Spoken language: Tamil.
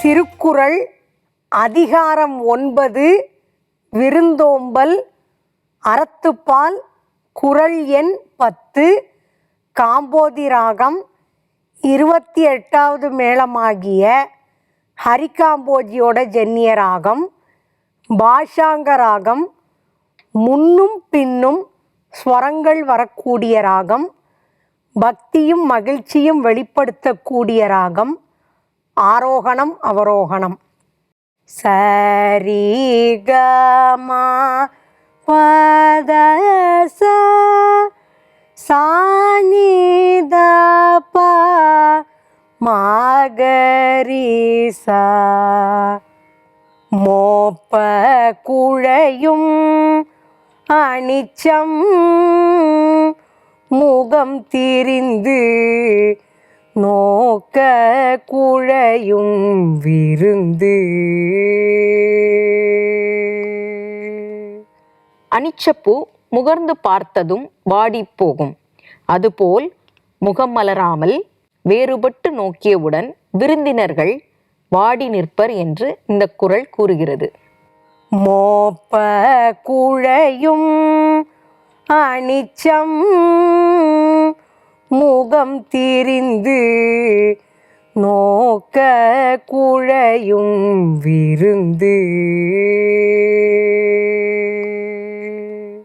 திருக்குறள் அதிகாரம் 9 விருந்தோம்பல் அறத்துப்பால் குறள் எண் 10 காம்போதி ராகம் 28வது மேளமாகிய ஹரிகாம்போதியோட ஜன்னிய ராகம் பாஷாங்க ராகம் முன்னும் பின்னும் ஸ்வரங்கள் வரக்கூடிய ராகம் பக்தியும் மகிழ்ச்சியும் வெளிப்படுத்தக்கூடிய ராகம் ஆரோகணம் அவரோகணம் சரி கமா பத சானித ப மாகரிசா மோப்ப குழையும் அனிச்சம் முகம் திரிந்து நோக்க குழையும் விருந்து. அனிச்சப்பூ முகர்ந்து பார்த்ததும் வாடிப்போகும். அதுபோல் முகம் மலராமல் வேறுபட்டு நோக்கியவுடன் விருந்தினர்கள் வாடி நிற்பர் என்று இந்த குறள் கூறுகிறது. மோப்ப குழையும் அனிச்சம் முகம் திரிந்து நோக்க குழையும் விருந்து.